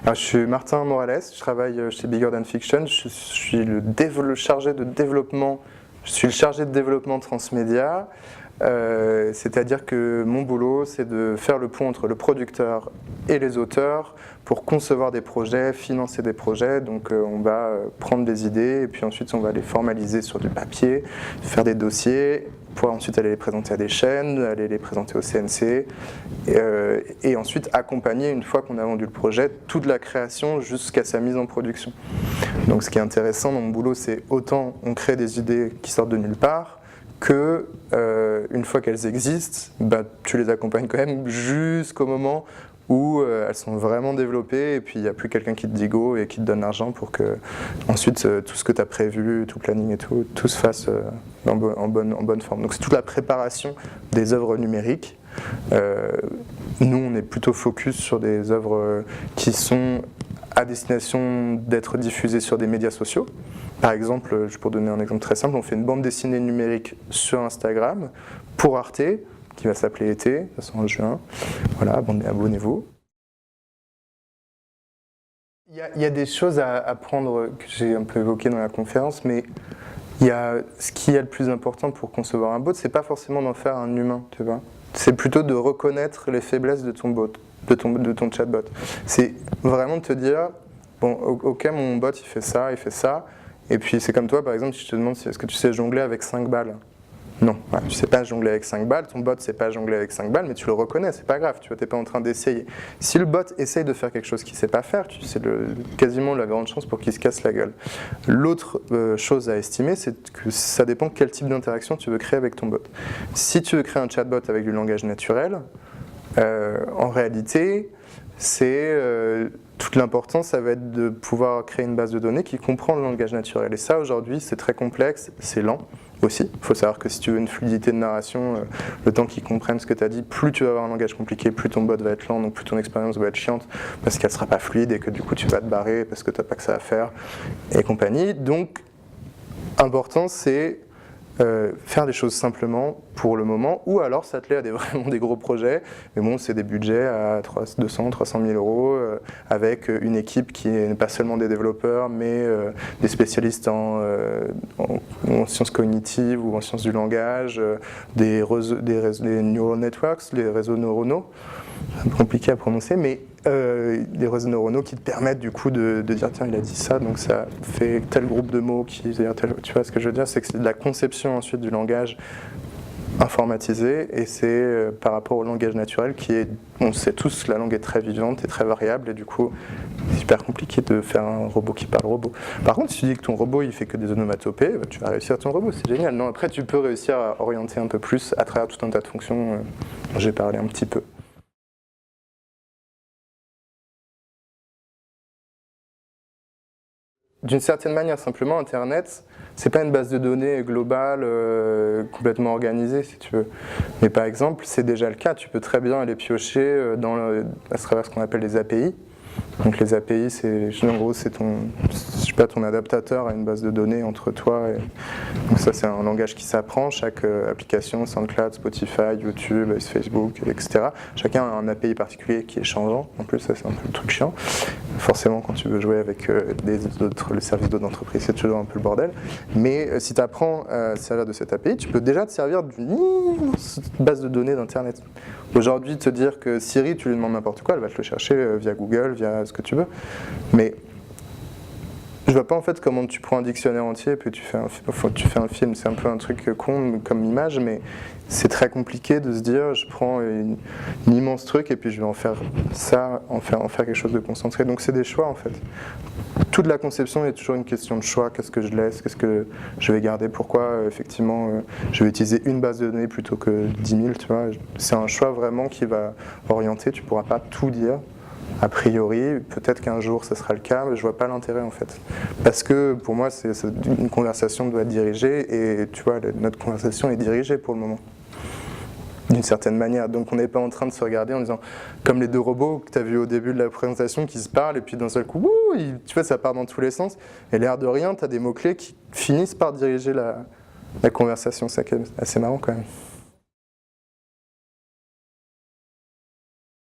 Alors, je suis Martin Morales, je travaille chez Bigger Than Fiction, je suis le chargé de développement, je suis le chargé de développement transmédia, c'est-à-dire que mon boulot c'est de faire le pont entre le producteur et les auteurs pour concevoir des projets, financer des projets, donc on va prendre des idées et puis ensuite on va les formaliser sur du papier, faire des dossiers, pour ensuite aller les présenter à des chaînes, aller les présenter au CNC, et ensuite accompagner, une fois qu'on a vendu le projet, toute la création jusqu'à sa mise en production. Donc ce qui est intéressant dans mon boulot, c'est autant on crée des idées qui sortent de nulle part, que une fois qu'elles existent, bah, tu les accompagnes quand même jusqu'au moment où elles sont vraiment développées et puis il n'y a plus quelqu'un qui te dit go et qui te donne l'argent pour que ensuite tout ce que tu as prévu, tout planning et tout se fasse en bonne forme. Donc c'est toute la préparation des œuvres numériques. Nous on est plutôt focus sur des œuvres qui sont à destination d'être diffusées sur des médias sociaux. Par exemple, pour donner un exemple très simple, on fait une bande dessinée numérique sur Instagram pour Arte, qui va s'appeler Été, ça sort en juin. Voilà, abonnez-vous. Il y a des choses à prendre que j'ai un peu évoquées dans la conférence, mais ce qui est le plus important pour concevoir un bot, c'est pas forcément d'en faire un humain, tu vois. C'est plutôt de reconnaître les faiblesses de ton bot, de ton chatbot. C'est vraiment de te dire, bon, ok, mon bot il fait ça, et puis c'est comme toi, par exemple, si je te demande est-ce que tu sais jongler avec 5 balles. Non, ouais, tu ne sais pas jongler avec 5 balles, ton bot ne sait pas jongler avec 5 balles, mais tu le reconnais, c'est pas grave, tu n'es pas en train d'essayer. Si le bot essaye de faire quelque chose qu'il ne sait pas faire, c'est quasiment la grande chance pour qu'il se casse la gueule. L'autre chose à estimer, c'est que ça dépend quel type d'interaction tu veux créer avec ton bot. Si tu veux créer un chatbot avec du langage naturel, en réalité, toute l'importance, ça va être de pouvoir créer une base de données qui comprend le langage naturel. Et ça, aujourd'hui, c'est très complexe, c'est lent aussi. Il faut savoir que si tu veux une fluidité de narration, le temps qu'ils comprennent ce que tu as dit, plus tu vas avoir un langage compliqué, plus ton bot va être lent, donc plus ton expérience va être chiante, parce qu'elle ne sera pas fluide et que du coup tu vas te barrer parce que tu n'as pas que ça à faire, et compagnie. Donc, important, c'est faire des choses simplement pour le moment, ou alors s'atteler à vraiment des gros projets, mais bon, c'est des budgets à 200, 300 000 euros, avec une équipe qui n'est pas seulement des développeurs, mais des spécialistes en sciences cognitives ou en sciences du langage, des neural networks, les réseaux neuronaux, c'est un peu compliqué à prononcer, mais des réseaux neuronaux qui te permettent du coup de dire tiens il a dit ça donc ça fait tel groupe de mots tu vois ce que je veux dire, c'est que c'est de la conception ensuite du langage informatisé et c'est par rapport au langage naturel qui est, on sait tous, la langue est très vivante et très variable et du coup c'est super compliqué de faire un robot qui parle robot. Par contre si tu dis que ton robot il fait que des onomatopées, bah, tu vas réussir ton robot, c'est génial. Non, après tu peux réussir à orienter un peu plus à travers tout un tas de fonctions dont j'ai parlé un petit peu. D'une certaine manière, simplement, Internet, c'est pas une base de données globale, complètement organisée, si tu veux. Mais par exemple, c'est déjà le cas, tu peux très bien aller piocher à travers ce qu'on appelle les API. Donc les API, en gros, c'est ton adaptateur à une base de données entre toi. Donc ça, c'est un langage qui s'apprend. Chaque application, SoundCloud, Spotify, YouTube, Facebook, etc. Chacun a un API particulier qui est changeant. En plus, ça, c'est un peu le truc chiant. Forcément, quand tu veux jouer avec le service d'autres entreprises, c'est toujours un peu le bordel. Mais si tu apprends à servir de cette API, tu peux déjà te servir d'une base de données d'Internet. Aujourd'hui, te dire que Siri, tu lui demandes n'importe quoi, elle va te le chercher via Google, via ce que tu veux. Mais je vois pas en fait comment tu prends un dictionnaire entier et puis tu fais un film. C'est un peu un truc con comme image, mais c'est très compliqué de se dire je prends une immense truc et puis je vais en faire quelque chose de concentré. Donc c'est des choix en fait. Toute la conception est toujours une question de choix. Qu'est-ce que je laisse, qu'est-ce que je vais garder, pourquoi effectivement je vais utiliser une base de données plutôt que 10 000, tu vois. C'est un choix vraiment qui va orienter, tu pourras pas tout dire. A priori, peut-être qu'un jour ça sera le cas, mais je vois pas l'intérêt en fait. Parce que pour moi, une conversation doit être dirigée et tu vois, notre conversation est dirigée pour le moment. D'une certaine manière. Donc on n'est pas en train de se regarder en disant, comme les deux robots que tu as vu au début de la présentation qui se parlent et puis d'un seul coup, tu vois, ça part dans tous les sens. Et l'air de rien, tu as des mots-clés qui finissent par diriger la conversation. C'est assez marrant quand même.